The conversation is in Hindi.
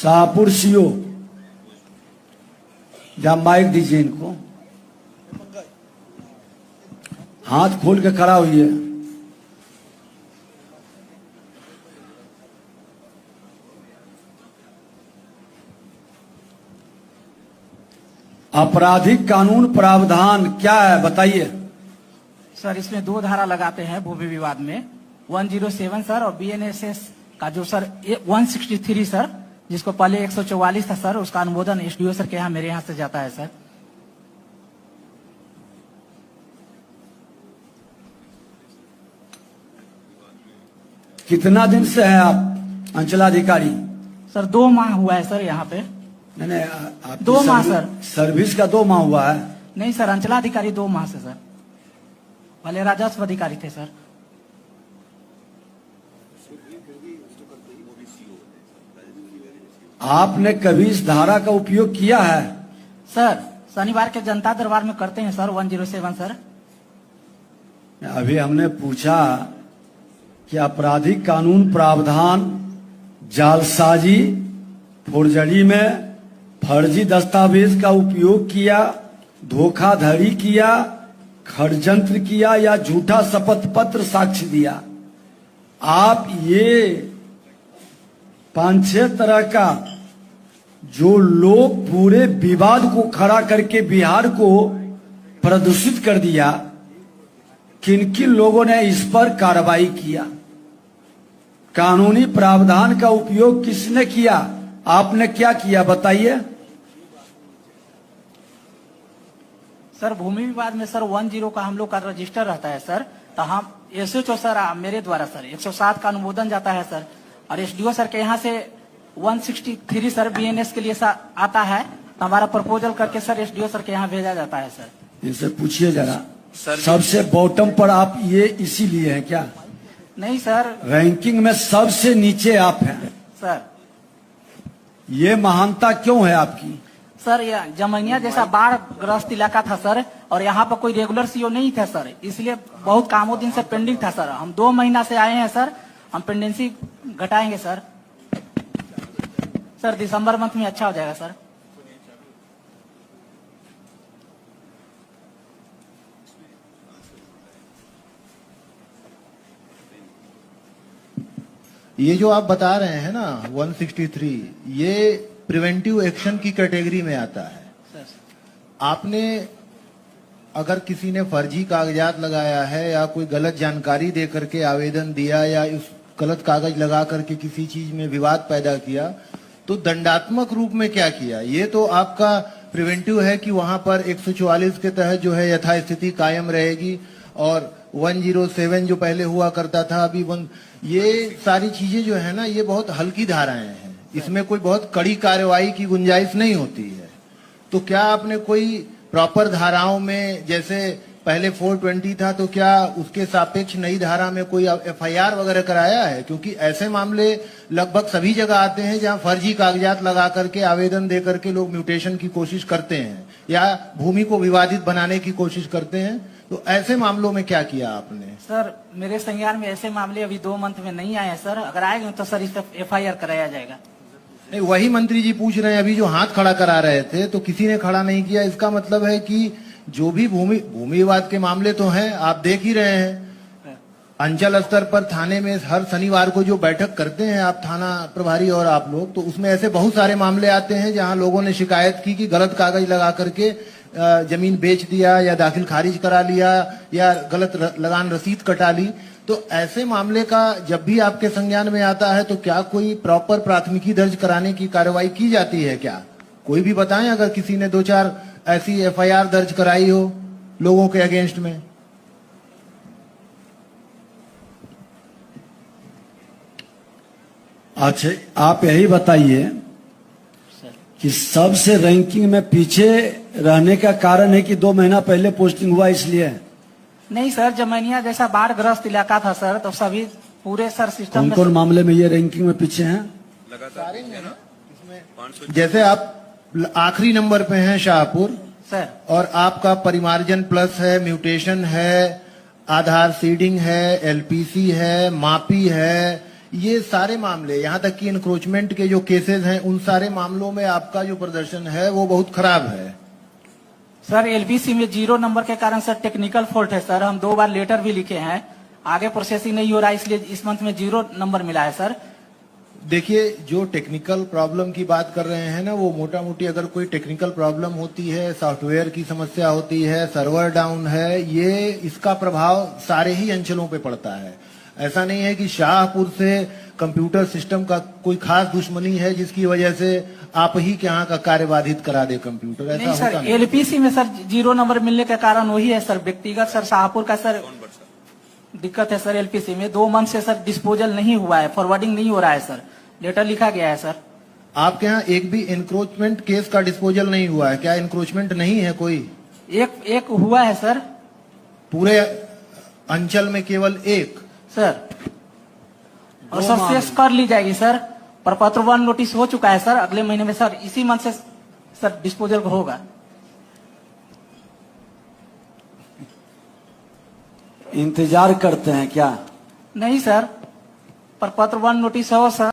शाहपुर सीओ, या माइक दीजिए इनको, हाथ खोल के खड़ा हुई। आपराधिक कानून प्रावधान क्या है बताइए। सर इसमें 2 धारा लगाते हैं भूमि विवाद में, 107 सर, और बीएनएसएस का जो सर 163 सर, जिसको पहले 144 था सर, उसका अनुमोदन एसडीओ सर के यहाँ मेरे यहाँ से जाता है सर। कितना दिन से है आप अंचलाधिकारी? सर 2 माह हुआ है सर यहाँ पे। नहीं, आप 2 माह सर। सर्विस का 2 माह हुआ है? नहीं सर, अंचलाधिकारी 2 माह से सर, पहले राजस्व अधिकारी थे सर। आपने कभी इस धारा का उपयोग किया है? सर शनिवार के जनता दरबार में करते हैं सर, 107 सर। अभी हमने पूछा कि आपराधिक कानून प्रावधान जालसाजी, फोर्जरी में फर्जी दस्तावेज का उपयोग किया, धोखाधड़ी किया, षड्यंत्र किया या झूठा शपथ पत्र साक्ष्य दिया। आप ये 5-6 तरह का जो लोग पूरे विवाद को खड़ा करके बिहार को प्रदूषित कर दिया, किन किन लोगों ने इस पर कार्रवाई किया? कानूनी प्रावधान का उपयोग किसने किया? आपने क्या किया बताइए। सर भूमि विवाद में सर 10 का हम लोग का रजिस्टर रहता है सर, तो हम एसएचओ सर मेरे द्वारा सर 107 का अनुमोदन जाता है सर, और एसडीओ सर के यहाँ से 163 सर बीएनएस के लिए आता है, तो हमारा प्रपोजल करके सर एसडीओ सर के यहाँ भेजा जाता है सर। इनसे पूछिए जरा, सबसे बॉटम पर आप ये इसीलिए हैं क्या? नहीं सर, रैंकिंग में सबसे नीचे आप हैं सर। ये महानता क्यों है आपकी? सर यह जमैनिया जैसा बाढ़ ग्रस्त इलाका था सर, और यहाँ पर कोई रेगुलर सीओ नहीं था सर, इसलिए बहुत कामों दिन से पेंडिंग था सर। हम 2 महीना से आए हैं सर, हम पेंडेंसी घटाएंगे सर। सर दिसंबर मंथ में अच्छा हो जाएगा सर। ये जो आप बता रहे हैं ना 163, ये प्रिवेंटिव एक्शन की कैटेगरी में आता है। आपने अगर किसी ने फर्जी कागजात लगाया है या कोई गलत जानकारी दे करके आवेदन दिया या उस गलत कागज लगा करके किसी चीज में विवाद पैदा किया, तो दंडात्मक रूप में क्या किया? ये तो आपका प्रिवेंटिव है कि वहां पर 144 के तहत जो है यथास्थिति कायम रहेगी, और 107 जो पहले हुआ करता था अभी ये सारी चीजें जो है ना, ये बहुत हल्की धाराएं हैं, इसमें कोई बहुत कड़ी कार्रवाई की गुंजाइश नहीं होती है। तो क्या आपने कोई प्रॉपर धाराओं में, जैसे पहले 420 था, तो क्या उसके सापेक्ष नई धारा में कोई एफआईआर वगैरह कराया है? क्योंकि ऐसे मामले लगभग सभी जगह आते हैं जहां फर्जी कागजात लगा करके आवेदन दे करके लोग म्यूटेशन की कोशिश करते हैं या भूमि को विवादित बनाने की कोशिश करते हैं। तो ऐसे मामलों में क्या किया आपने? सर मेरे संज्ञान में ऐसे मामले अभी 2 मंथ में नहीं आए हैं सर, अगर आएंगे तो सर इस पर एफआईआर कराया जाएगा। नहीं, वही मंत्री जी पूछ रहे हैं, अभी जो हाथ खड़ा करा रहे थे तो किसी ने खड़ा नहीं किया। इसका मतलब है कि जो भी भूमि विवाद के मामले तो हैं, आप देख ही रहे हैं, अंचल स्तर पर थाने में हर शनिवार को जो बैठक करते हैं आप थाना प्रभारी और आप लोग, तो उसमें ऐसे बहुत सारे मामले आते हैं जहां लोगों ने शिकायत की कि गलत कागज लगा करके जमीन बेच दिया या दाखिल खारिज करा लिया या गलत लगान रसीद कटा ली। तो ऐसे मामले का जब भी आपके संज्ञान में आता है तो क्या कोई प्रॉपर प्राथमिकी दर्ज कराने की कार्रवाई की जाती है क्या? कोई भी बताएं अगर किसी ने 2-4 ऐसी एफआईआर दर्ज कराई हो लोगों के अगेंस्ट में। अच्छा, आप यही बताइए कि सबसे रैंकिंग में पीछे रहने का कारण है कि 2 महीना पहले पोस्टिंग हुआ इसलिए? नहीं सर, जमैनिया जैसा बाढ़ ग्रस्त इलाका था सर, तो सभी पूरे सर सिस्टम कौन मामले में ये रैंकिंग में पीछे हैं? लगातार इसमें जैसे आप आखिरी नंबर पे हैं शाहपुर सर, और आपका परिमार्जन प्लस है, म्यूटेशन है, आधार सीडिंग है, एलपीसी है, मापी है, ये सारे मामले, यहाँ तक कि इंक्रोचमेंट के जो केसेस हैं, उन सारे मामलों में आपका जो प्रदर्शन है वो बहुत खराब है। सर एलपीसी में 0 नंबर के कारण सर टेक्निकल फॉल्ट है सर, हम 2 बार लेटर भी लिखे हैं, आगे प्रोसेसिंग नहीं हो रहा है, इसलिए इस मंथ में 0 नंबर मिला है सर। देखिए, जो टेक्निकल प्रॉब्लम की बात कर रहे हैं ना, वो मोटा मोटी अगर कोई टेक्निकल प्रॉब्लम होती है, सॉफ्टवेयर की समस्या होती है, सर्वर डाउन है, ये इसका प्रभाव सारे ही अंचलों पे पड़ता है। ऐसा नहीं है कि शाहपुर से कंप्यूटर सिस्टम का कोई खास दुश्मनी है जिसकी वजह से आप ही के यहाँ का कार्य बाधित करा दे कंप्यूटर, ऐसा नहीं होता सर, नहीं। एलपीसी में सर 0 नंबर मिलने का कारण वही है सर, व्यक्तिगत सर शाहपुर का सर दिक्कत है सर। एलपीसी में 2 मंथ से सर डिस्पोजल नहीं हुआ है, फॉरवर्डिंग नहीं हो रहा है सर, लेटर लिखा गया है सर। आपके यहाँ एक भी इंक्रोचमेंट केस का डिस्पोजल नहीं हुआ है क्या? इंक्रोचमेंट नहीं है कोई? एक हुआ है सर, पूरे अंचल में केवल एक सर, और सर शेष कर ली जाएगी सर। प्रपत्र 1 नोटिस हो चुका है सर, अगले महीने में सर, इसी मंथ से सर डिस्पोजल होगा। इंतजार करते हैं क्या? नहीं सर, प्रपत्र 1 नोटिस हो सर।